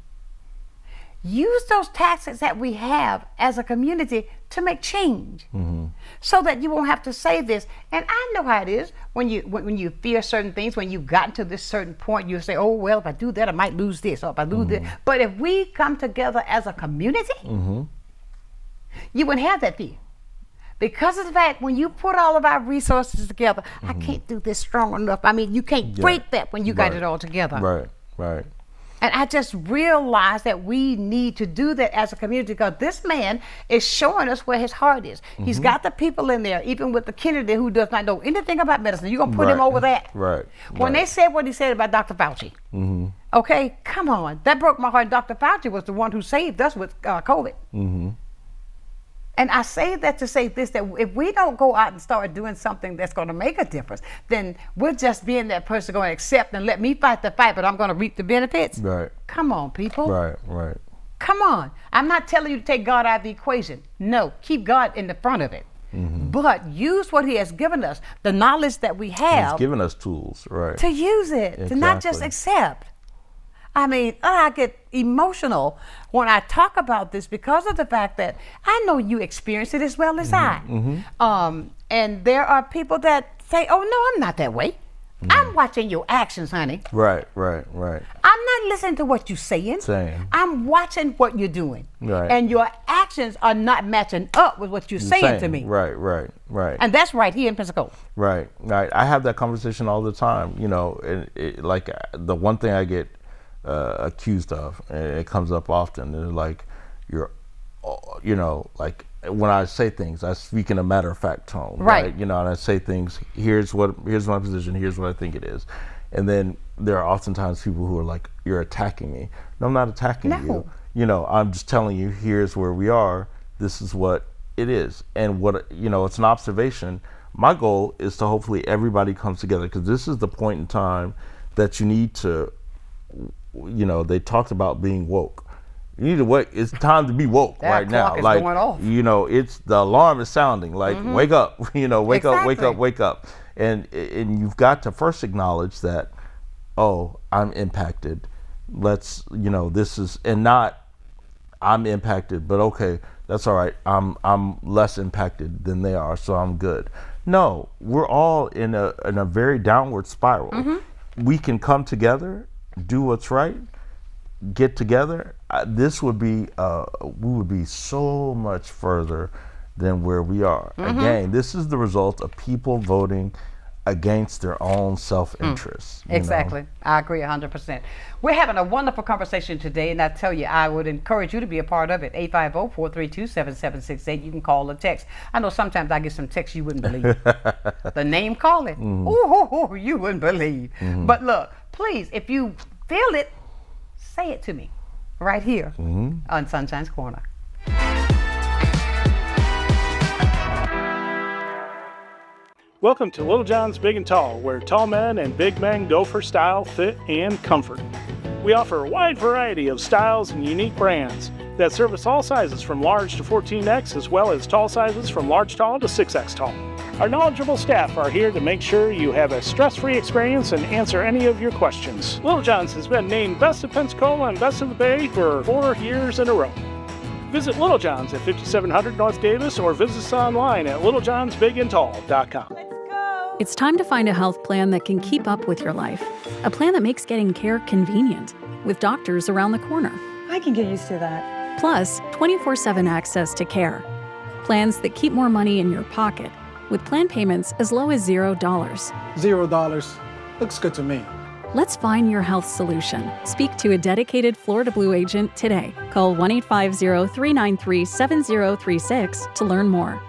Use those tactics that we have as a community to make change, so that you won't have to say this. And I know how it is when you fear certain things. When you've gotten to this certain point, you say, "Oh well, if I do that, I might lose this, or if I lose this." But if we come together as a community, you wouldn't have that fear, because of the fact when you put all of our resources together, I can't do this strong enough. I mean, you can't break that when you got it all together. Right. And I just realized that we need to do that as a community, because this man is showing us where his heart is. He's got the people in there, even with the Kennedy who does not know anything about medicine. You're going to put him over that. Right. When they said what he said about Dr. Fauci, Okay, come on. That broke my heart. Dr. Fauci was the one who saved us with COVID. Mm-hmm. And I say that to say this, that if we don't go out and start doing something that's going to make a difference, then we're just being that person going to accept and let me fight the fight, but I'm going to reap the benefits. Right. Come on, people. Right. Come on. I'm not telling you to take God out of the equation. No, keep God in the front of it. Mm-hmm. But use what he has given us, the knowledge that we have. He's given us tools, right. To use it, exactly. to not just accept. I mean, I get emotional when I talk about this because of the fact that I know you experience it as well as I. Mm-hmm. And there are people that say, oh, no, I'm not that way. Mm-hmm. I'm watching your actions, honey. Right. I'm not listening to what you're saying. I'm watching what you're doing. Right. And your actions are not matching up with what you're saying to me. Right. And that's right here in Pensacola. Right. I have that conversation all the time, you know, and like the one thing I get accused of, and it comes up often, is like like when I say things, I speak in a matter-of-fact tone, right? You know, and I say things, here's my position, here's what I think it is, and then there are oftentimes people who are like, you're attacking me. No, I'm not attacking you. You know, I'm just telling you, here's where we are, this is what it is, and what, you know, it's an observation. My goal is to hopefully everybody comes together, because this is the point in time that you need to, you know, they talked about being woke. You need to wake. It's time to be woke right now. Is like, going off. you know, it's the alarm is sounding. Like, wake up. You know, wake up. And you've got to first acknowledge that, oh, I'm impacted. Let's, you know, this is, and not I'm impacted, but okay, that's all right. I'm less impacted than they are, so I'm good. No, we're all in a very downward spiral. We can come together, do what's right, get together. This would be we would be so much further than where we are. Again, this is the result of people voting against their own self-interest. Exactly. I agree 100%. We're having a wonderful conversation today, and I tell you, I would encourage you to be a part of it. 850-432-7768. You can call or text. I know sometimes I get some texts you wouldn't believe. The name calling. Ooh, you wouldn't believe. But look, please, if you feel it, say it to me right here on Sonshine's Corner. Welcome to Little John's Big and Tall, where tall men and big men go for style, fit, and comfort. We offer a wide variety of styles and unique brands that service all sizes from large to 14X, as well as tall sizes from large tall to 6X tall. Our knowledgeable staff are here to make sure you have a stress-free experience and answer any of your questions. Little John's has been named Best of Pensacola and Best of the Bay for 4 years in a row. Visit Little John's at 5700 North Davis or visit us online at littlejohnsbigandtall.com. It's time to find a health plan that can keep up with your life. A plan that makes getting care convenient, with doctors around the corner. I can get used to that. Plus, 24/7 access to care. Plans that keep more money in your pocket, with plan payments as low as $0. $0. Looks good to me. Let's find your health solution. Speak to a dedicated Florida Blue agent today. Call 1-850-393-7036 to learn more.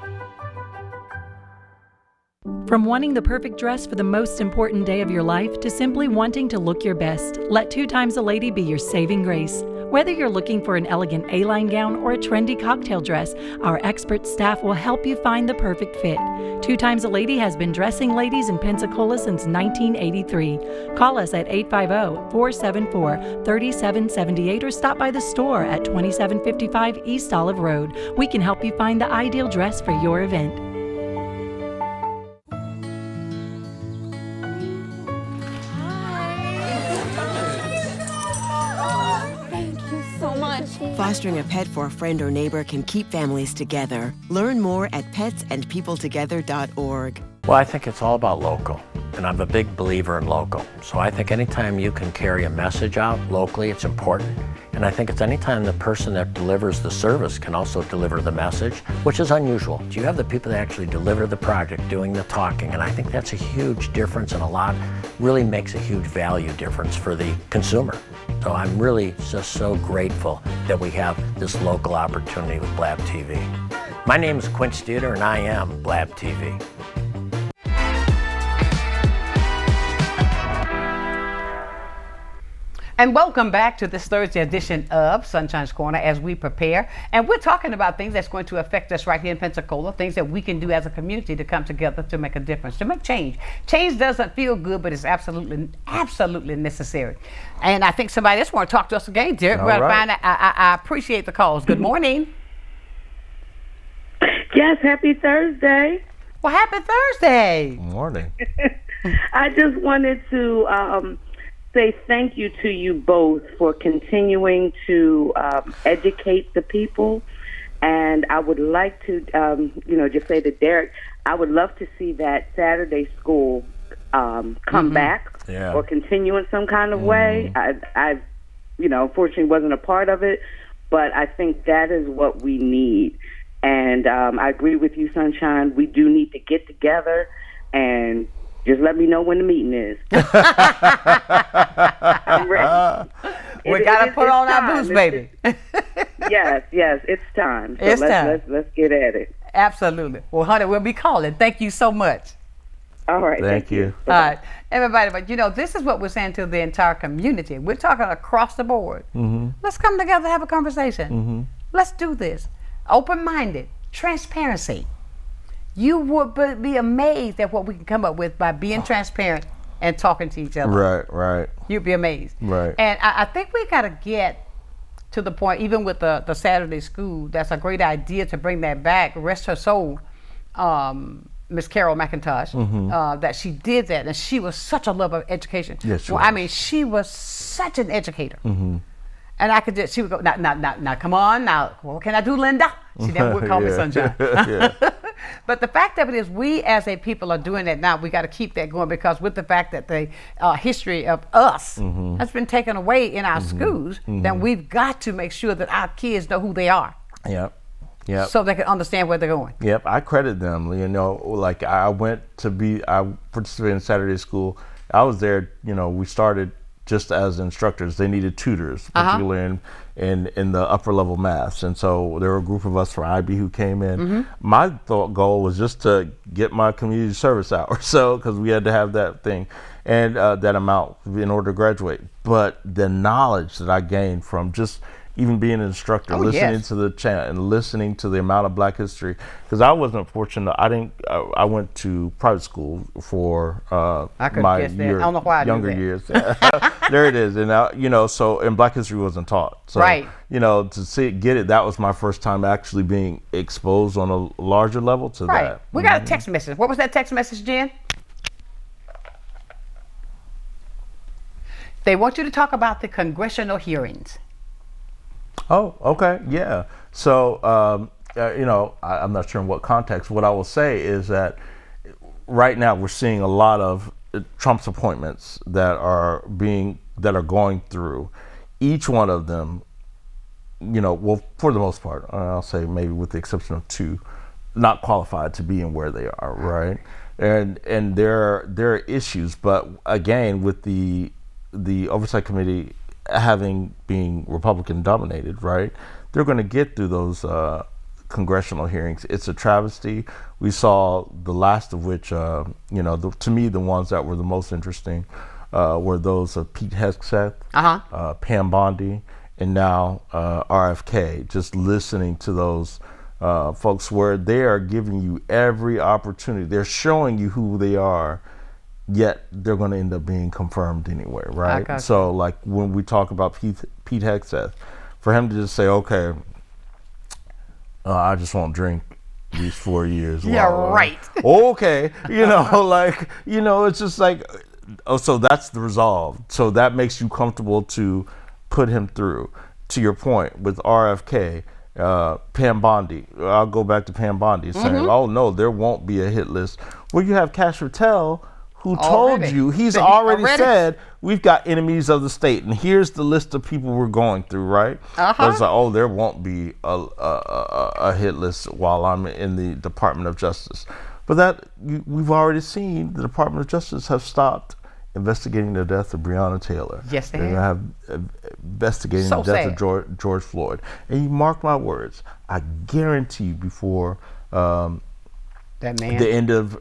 From wanting the perfect dress for the most important day of your life to simply wanting to look your best, let 2 Times a Lady be your saving grace. Whether you're looking for an elegant A-line gown or a trendy cocktail dress, our expert staff will help you find the perfect fit. 2 Times a Lady has been dressing ladies in Pensacola since 1983. Call us at 850-474-3778 or stop by the store at 2755 East Olive Road. We can help you find the ideal dress for your event. Fostering a pet for a friend or neighbor can keep families together. Learn more at petsandpeopletogether.org. Well, I think it's all about local, and I'm a big believer in local. So I think anytime you can carry a message out locally, it's important. And I think it's anytime the person that delivers the service can also deliver the message, which is unusual. You have the people that actually deliver the project doing the talking, and I think that's a huge difference, and really makes a huge value difference for the consumer. So I'm really just so grateful that we have this local opportunity with Blab TV. My name is Quint Studer, and I am Blab TV. And welcome back to this Thursday edition of Sunshine's Corner as we prepare. And we're talking about things that's going to affect us right here in Pensacola, things that we can do as a community to come together to make a difference, to make change. Change doesn't feel good, but it's absolutely necessary. And I think somebody else want to talk to us again, Derrick. We're going to find out. I appreciate the calls. Good morning. Yes, happy Thursday. Well, happy Thursday. Good morning. I just wanted to say thank you to you both for continuing to educate the people. And I would like to, just say to Derrick, I would love to see that Saturday school come back or continue in some kind of way. I unfortunately wasn't a part of it, but I think that is what we need. And I agree with you, Sunshine. We do need to get together and just let me know when the meeting is. I'm ready. We got to put on our boots, baby. Yes, it's time. So let's get at it. Absolutely. Well, honey, we'll be calling. Thank you so much. All right. Thank you. All right, everybody. But this is what we're saying to the entire community. We're talking across the board. Let's come together and have a conversation. Let's do this. Open-minded, transparency. You would be amazed at what we can come up with by being transparent and talking to each other. Right. You'd be amazed. Right. And I think we got to get to the point, even with the Saturday school, that's a great idea to bring that back. Rest her soul, Miss Carol McIntosh, that she did that. And she was such a lover of education. Yes, she I mean, she was such an educator. And I could she would go, now, come on, now, what can I do, Linda? She never would call me Sunshine. But the fact of it is, we as a people are doing that now. We got to keep that going, because with the fact that the history of us has been taken away in our schools, then we've got to make sure that our kids know who they are. Yep. So they can understand where they're going. Yep, I credit them. Like I participated in Saturday school. I was there, we started just as instructors. They needed tutors, particularly in the upper level maths. And so there were a group of us from IB who came in. My goal was just to get my community service hours, because we had to have that thing and that amount in order to graduate. But the knowledge that I gained from just even being an instructor, listening to the chant and listening to the amount of Black history, because I wasn't fortunate. I went to private school for my younger years. There it is. And so and Black history wasn't taught. So to get it, that was my first time actually being exposed on a larger level to that. We got a text message. What was that text message, Jen? They want you to talk about the congressional hearings. Oh, okay, yeah. So, I'm not sure in what context. What I will say is that right now we're seeing a lot of Trump's appointments that are going through. Each one of them, for the most part, I'll say maybe with the exception of two, not qualified to be in where they are, right? And there are issues, but again, with the Oversight Committee being Republican dominated, right? They're going to get through those congressional hearings. It's a travesty. We saw the last of which, to me, the ones that were the most interesting were those of Pete Hegseth, Pam Bondi, and now RFK. Just listening to those folks where they are giving you every opportunity. They're showing you who they are, yet they're going to end up being confirmed anyway, right? So like when we talk about Pete Hegseth, for him to just say, okay, I just won't drink these 4 years. Right. Okay. It's just like, so that's the resolve. So that makes you comfortable to put him through. To your point with RFK, Pam Bondi, I'll go back to Pam Bondi saying, oh no, there won't be a hit list. Well, you have Cash Patel, who told you, he's already said, we've got enemies of the state, and here's the list of people we're going through, right? It's like, there won't be a hit list while I'm in the Department of Justice. But we've already seen the Department of Justice have stopped investigating the death of Breonna Taylor. Yes, they have. Investigating the death of George Floyd. And you mark my words, I guarantee you before the end of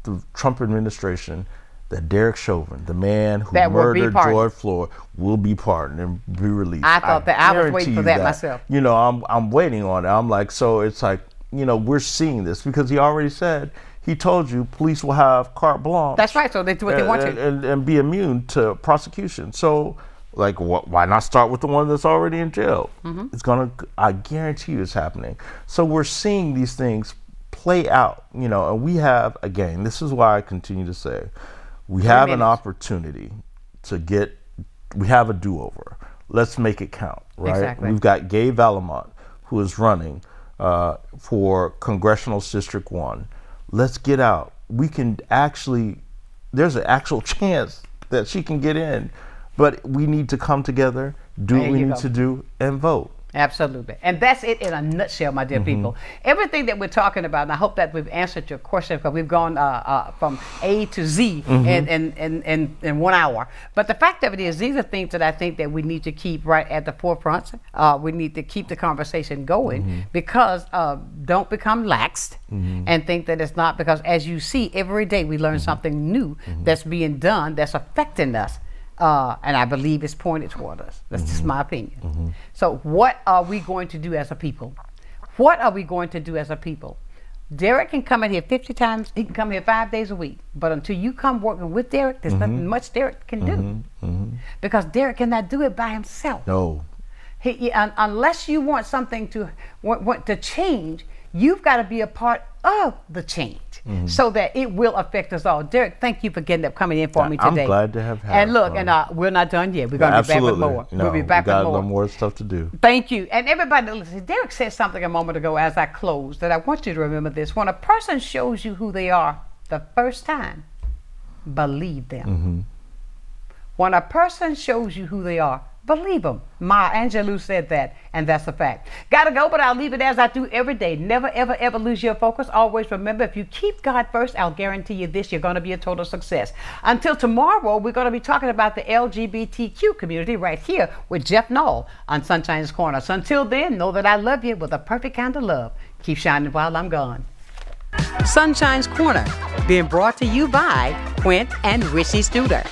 the Trump administration, that Derrick Chauvin, the man who That will be murdered pardoned. George Floyd, will be pardoned and be released. I thought that I was guarantee waiting for you that myself. You know, I'm waiting on it. I'm like, so it's like, you know, we're seeing this because he already said, he told you police will have carte blanche. That's right. So they do what they want to. And be immune to prosecution. So, like, why not start with the one that's already in jail? Mhm. It's gonna. I guarantee you, it's happening. So we're seeing these things play out. You know, and we have, again, this is why I continue to say, we have an opportunity to get. We have a do-over. Let's make it count. Right. Exactly. We've got Gabe Valamont, who is running for Congressional District 1. Let's get out. We can actually, there's an actual chance that she can get in, but we need to come together, do what we need to do, and vote. Absolutely. And that's it in a nutshell, my dear people. Everything that we're talking about, and I hope that we've answered your question, because we've gone from A to Z in 1 hour. But the fact of it is, these are things that I think that we need to keep right at the forefront. We need to keep the conversation going, because don't become laxed and think that it's not, because as you see, every day we learn something new that's being done that's affecting us. And I believe it's pointed toward us. That's just my opinion. So what are we going to do as a people? What are we going to do as a people? Derrick can come in here 50 times. He can come here 5 days a week. But until you come working with Derrick, there's nothing much Derrick can do. Because Derrick cannot do it by himself. No. Unless you want something to want to change, you've got to be a part of the change. So that it will affect us all. Derrick, thank you for getting up, coming in for me today. I'm glad to have had. And look, we're not done yet. We're going to be back with more. No, we'll be back we got with more. no more stuff to do. Thank you. And everybody, listen, Derrick said something a moment ago as I closed that I want you to remember this. When a person shows you who they are the first time, believe them. When a person shows you who they are, believe them. Maya Angelou said that, and that's a fact. Gotta go, but I'll leave it as I do every day. Never, ever, ever lose your focus. Always remember, if you keep God first, I'll guarantee you this, you're going to be a total success. Until tomorrow, we're going to be talking about the LGBTQ community right here with Jeff Knoll on Sunshine's Corner. So until then, know that I love you with a perfect kind of love. Keep shining while I'm gone. Sunshine's Corner, being brought to you by Quint and Richie Studer.